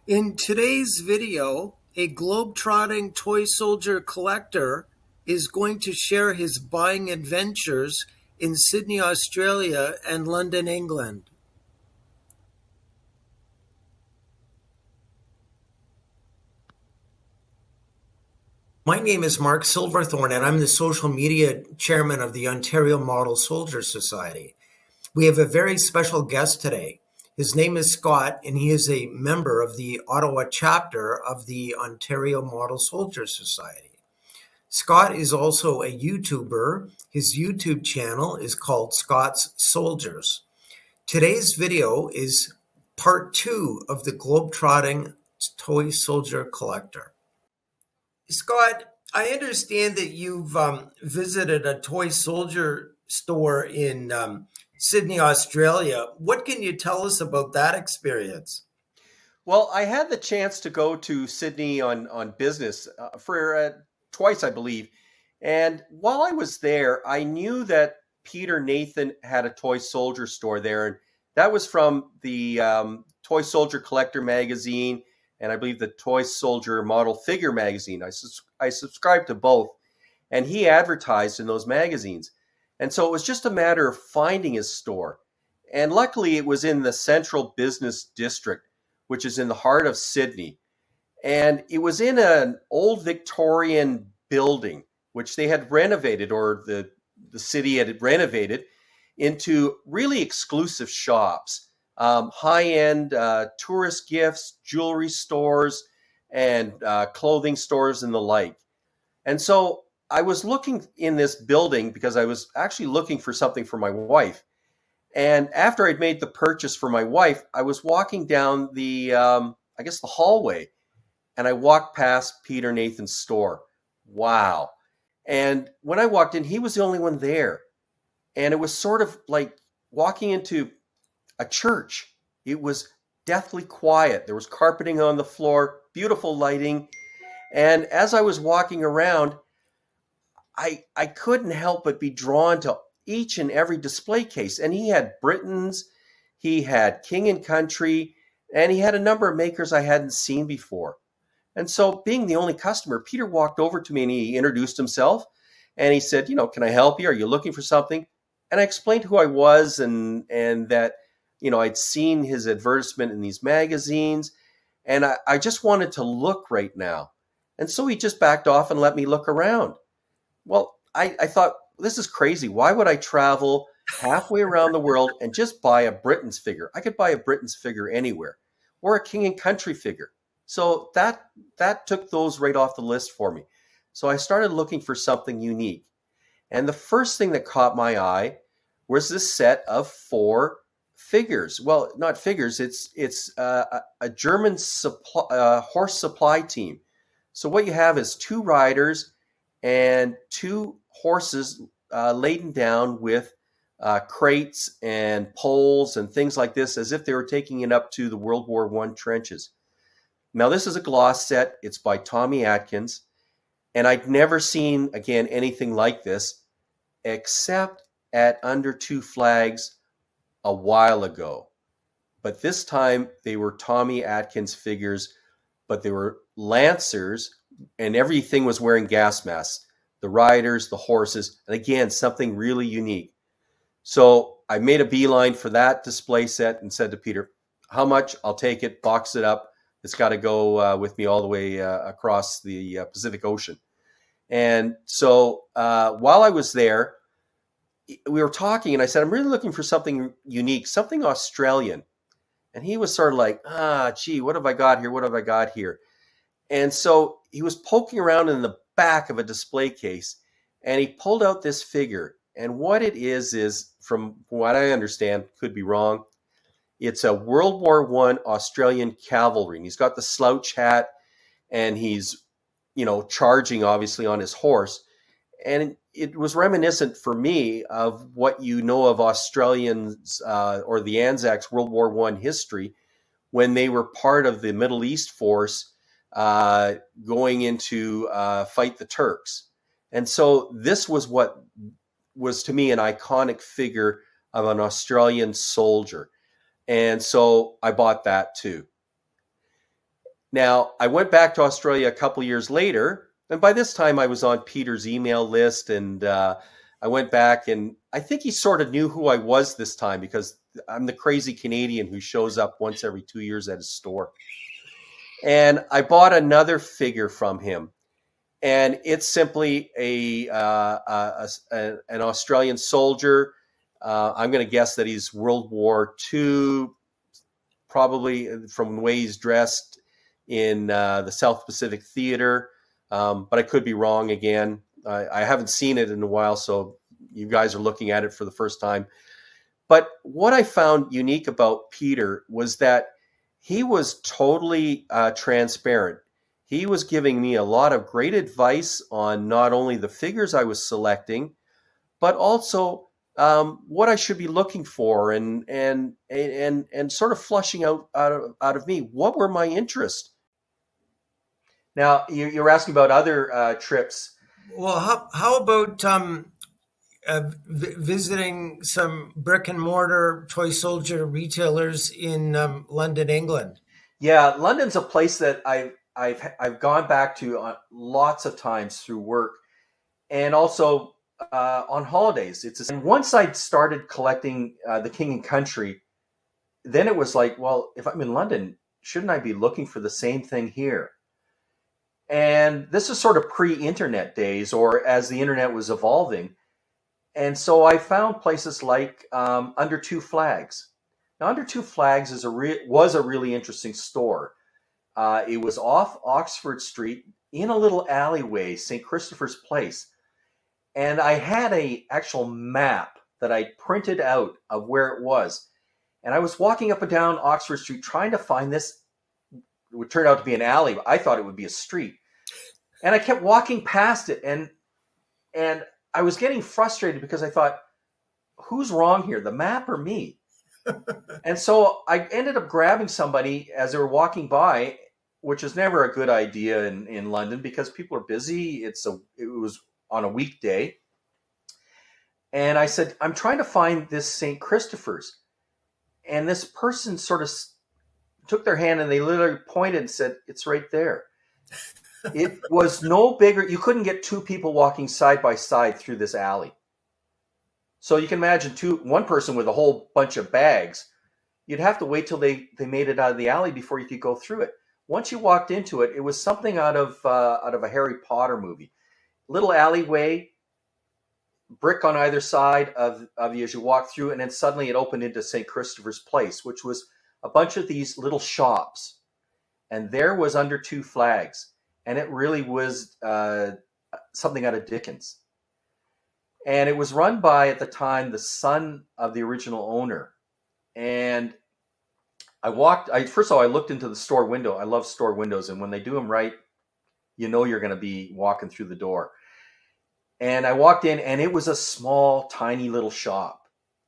In today's video, a Globetrotting toy soldier collector is going to share his buying adventures in Sydney, Australia and London, England. My name is Mark Silverthorn, and I'm the social media chairman of the Ontario Model Soldier Society. We have a very special guest today. His name is Scott, and he is a member of the Ottawa chapter of the Ontario Model Soldier Society. Scott is also a YouTuber. His YouTube channel is called Scott's Soldiers. Today's video is part 2 of the Globetrotting Toy Soldier Collector. Scott, I understand that you've visited a toy soldier store in Sydney, Australia. What can you tell us about that experience? Well, I had the chance to go to Sydney on business for twice, I believe. And while I was there, I knew that Peter Nathan had a toy soldier store there, and that was from the Toy Soldier Collector magazine, and I believe the Toy Soldier Model Figure magazine. I subscribed to both, and he advertised in those magazines. And so it was just a matter of finding his store. And luckily, it was in the central business district, which is in the heart of Sydney. And it was in an old Victorian building, which they had renovated, or the city had renovated into really exclusive shops, high-end tourist gifts, jewelry stores, and clothing stores and the like. And so I was looking in this building because I was actually looking for something for my wife. And after I'd made the purchase for my wife, I was walking down I guess the hallway, and I walked past Peter Nathan's store. Wow. And when I walked in, he was the only one there. And it was sort of like walking into a church. It was deathly quiet. There was carpeting on the floor, beautiful lighting. And as I was walking around, I couldn't help but be drawn to each and every display case. And he had Britons, he had King and Country, and he had a number of makers I hadn't seen before. And so, being the only customer, Peter walked over to me and he introduced himself. And he said, can I help you? Are you looking for something? And I explained who I was, and that, I'd seen his advertisement in these magazines. And I just wanted to look right now. And so he just backed off and let me look around. Well, I thought, this is crazy. Why would I travel halfway around the world and just buy a Britain's figure? I could buy a Britain's figure anywhere, or a King and Country figure. So that took those right off the list for me. So I started looking for something unique. And the first thing that caught my eye was this set of 4 figures. Well, not figures. It's a German horse supply team. So what you have is 2 riders and 2 horses laden down with crates and poles and things like this, as if they were taking it up to the World War I trenches. Now, this is a gloss set. It's by Tommy Atkins. And I'd never seen, again, anything like this, except at Under Two Flags a while ago. But this time, they were Tommy Atkins figures, but they were Lancers, and everything was wearing gas masks. The riders, the horses, and again, something really unique. So I made a beeline for that display set and said to Peter, how much? I'll take it, box it up. It's got to go with me all the way across the Pacific Ocean. And so while I was there, we were talking, and I said, I'm really looking for something unique, something Australian. And he was sort of like, gee, what have I got here? What have I got here? And so he was poking around in the back of a display case, and he pulled out this figure. And what it is, from what I understand, could be wrong, it's a World War I Australian cavalry. And he's got the slouch hat, and he's, charging obviously on his horse. And it was reminiscent for me of what of Australians or the Anzacs World War I history, when they were part of the Middle East force going into fight the Turks. And so this was what was to me an iconic figure of an Australian soldier. And so I bought that too. Now, I went back to Australia a couple years later, and by this time I was on Peter's email list, and I went back, and I think he sort of knew who I was this time because I'm the crazy Canadian who shows up once every 2 years at his store. And I bought another figure from him, and it's simply an Australian soldier. I'm going to guess that he's World War II, probably from the way he's dressed in the South Pacific Theater, but I could be wrong again. I haven't seen it in a while, so you guys are looking at it for the first time. But what I found unique about Peter was that he was totally transparent. He was giving me a lot of great advice on not only the figures I was selecting, but also what I should be looking for, and sort of flushing out of me what were my interests. Now you're asking about other trips. Well, how about visiting some brick and mortar toy soldier retailers in London, England? Yeah, London's a place that I've gone back to lots of times through work, and also on holidays. And once I started collecting the King and Country, then it was like, well, if I'm in London, shouldn't I be looking for the same thing here? And this is sort of pre-internet days, or as the internet was evolving. And so I found places like Under Two Flags. Now, Under Two Flags was a really interesting store. It was off Oxford Street in a little alleyway, St. Christopher's Place. And I had a actual map that I printed out of where it was. And I was walking up and down Oxford Street trying to find this. It would turn out to be an alley, but I thought it would be a street. And I kept walking past it, and I was getting frustrated because I thought, who's wrong here, the map or me? And so I ended up grabbing somebody as they were walking by, which is never a good idea in London because people are busy. It was on a weekday. And I said, I'm trying to find this St. Christopher's. And this person sort of took their hand and they literally pointed and said, it's right there. It was no bigger. You couldn't get two people walking side by side through this alley. So you can imagine one person with a whole bunch of bags. You'd have to wait till they made it out of the alley before you could go through it. Once you walked into it, it was something out of a Harry Potter movie. Little alleyway, brick on either side of you as you walk through, and then suddenly it opened into St. Christopher's Place, which was a bunch of these little shops. And there was Under Two Flags. And it really was something out of Dickens. And it was run by, at the time, the son of the original owner. And first of all, I looked into the store window. I love store windows. And when they do them right, you know you're going to be walking through the door. And I walked in, and it was a small, tiny little shop.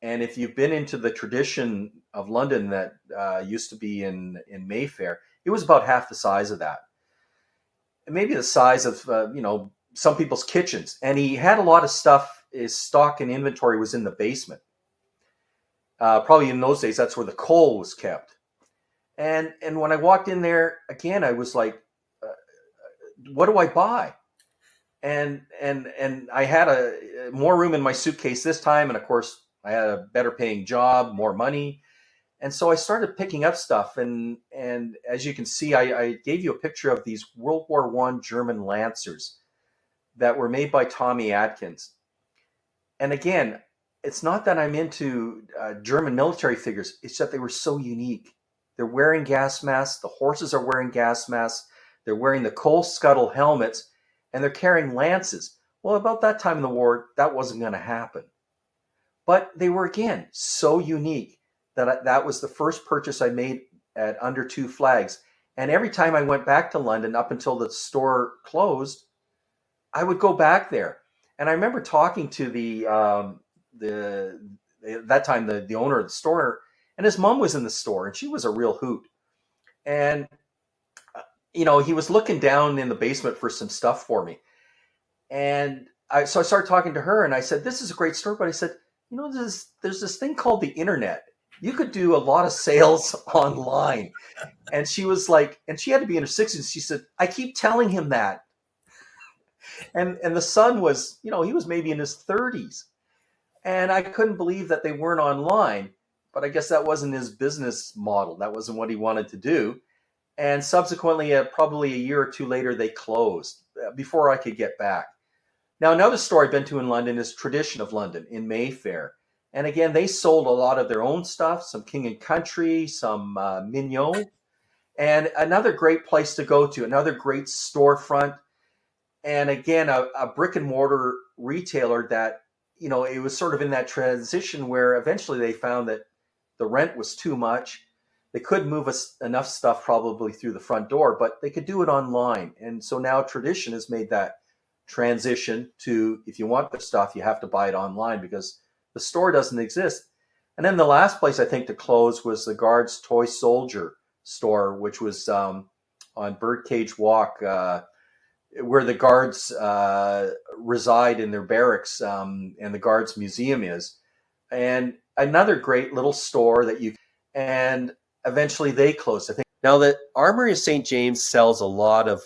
And if you've been into the tradition of London that used to be in Mayfair, it was about half the size of that. Maybe the size of some people's kitchens. And he had a lot of stuff. His stock and inventory was in the basement. Probably in those days, that's where the coal was kept. And when I walked in there again, I was like, what do I buy? And I had more room in my suitcase this time, and of course I had a better paying job, more money. And so I started picking up stuff, and as you can see, I gave you a picture of these World War I German Lancers that were made by Tommy Atkins. And again, it's not that I'm into German military figures, it's that they were so unique. They're wearing gas masks, the horses are wearing gas masks, they're wearing the coal scuttle helmets, and they're carrying lances. Well, about that time in the war, that wasn't going to happen. But they were, again, so unique. That was the first purchase I made at Under Two Flags. And every time I went back to London, up until the store closed, I would go back there. And I remember talking to the owner of the store, and his mom was in the store, and she was a real hoot. And he was looking down in the basement for some stuff for me. And so I started talking to her, and I said, "This is a great store," but I said, there's this thing called the internet. you could do a lot of sales online. And she was like, and she had to be in her 60s. She said, I keep telling him that. And the son was, he was maybe in his 30s. And I couldn't believe that they weren't online. But I guess that wasn't his business model. That wasn't what he wanted to do. And subsequently, probably a year or two later, they closed before I could get back. Now, another store I've been to in London is Tradition of London in Mayfair. And again, they sold a lot of their own stuff, some King and Country, some Mignon, and another great place to go to, another great storefront. And again, a brick and mortar retailer that, it was sort of in that transition where eventually they found that the rent was too much. They couldn't move enough stuff probably through the front door, but they could do it online. And so now Tradition has made that transition to, if you want the stuff, you have to buy it online because the store doesn't exist. And then the last place I think to close was the Guards Toy Soldier store, which was on Birdcage Walk, where the guards reside in their barracks, and the Guards Museum is. And another great little store and eventually they closed, I think. Now, the Armory of St. James sells a lot of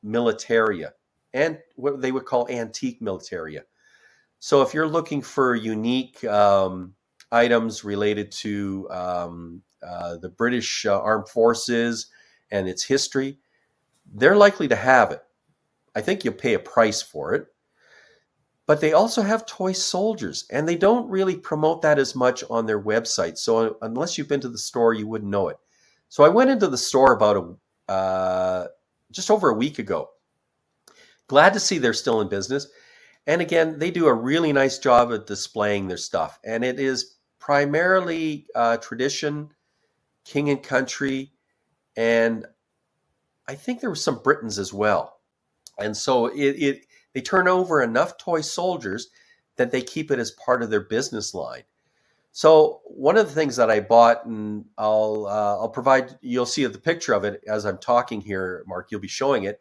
militaria and what they would call antique militaria. So if you're looking for unique items related to the British Armed Forces and its history, they're likely to have it. I think you'll pay a price for it. But they also have toy soldiers, and they don't really promote that as much on their website. So unless you've been to the store, you wouldn't know it. So I went into the store about just over a week ago. Glad to see they're still in business. And again, they do a really nice job at displaying their stuff. And it is primarily Tradition, King and Country, and I think there were some Britons as well. And so they turn over enough toy soldiers that they keep it as part of their business line. So one of the things that I bought, and I'll provide, you'll see the picture of it as I'm talking here, Mark, you'll be showing it,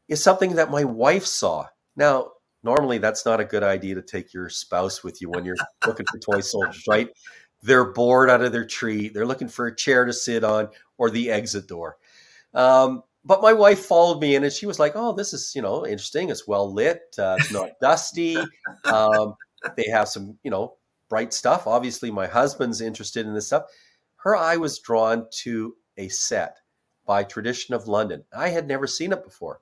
is something that my wife saw. Now, normally that's not a good idea to take your spouse with you when you're looking for toy soldiers, right? They're bored out of their tree. They're looking for a chair to sit on or the exit door. But my wife followed me in and she was like, oh, this is, interesting. It's well lit. It's not dusty. They have some, bright stuff. Obviously, my husband's interested in this stuff. Her eye was drawn to a set by Tradition of London. I had never seen it before.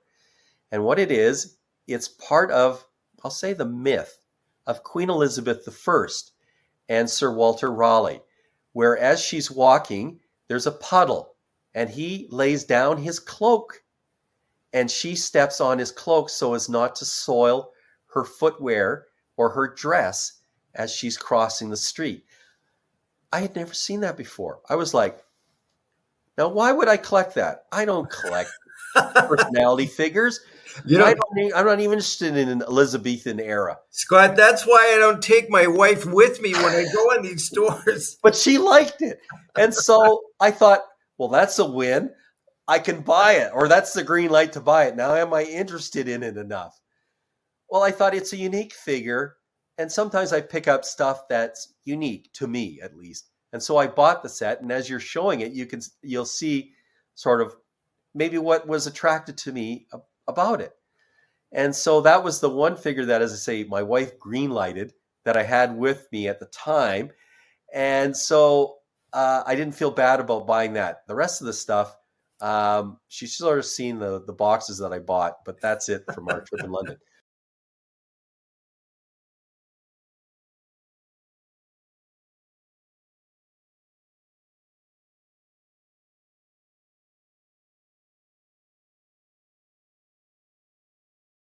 And what it is, it's part of, I'll say, the myth of Queen Elizabeth I and Sir Walter Raleigh, where as she's walking, there's a puddle. And he lays down his cloak and she steps on his cloak so as not to soil her footwear or her dress as she's crossing the street. I had never seen that before. I was like, now why would I collect that? I don't collect personality figures. I'm not even interested in an Elizabethan era. Scott, that's why I don't take my wife with me when I go in these stores. But she liked it. And so I thought, well, that's a win. I can buy it, or that's the green light to buy it. Now, am I interested in it enough? Well, I thought it's a unique figure, and sometimes I pick up stuff that's unique to me, at least. And so I bought the set, and as you're showing it, you'll see sort of maybe what was attracted to me about it. And so that was the one figure that, as I say, my wife green lighted that I had with me at the time. And so I didn't feel bad about buying that. The rest of the stuff, she's sort of seen the boxes that I bought, but that's it from our trip in London.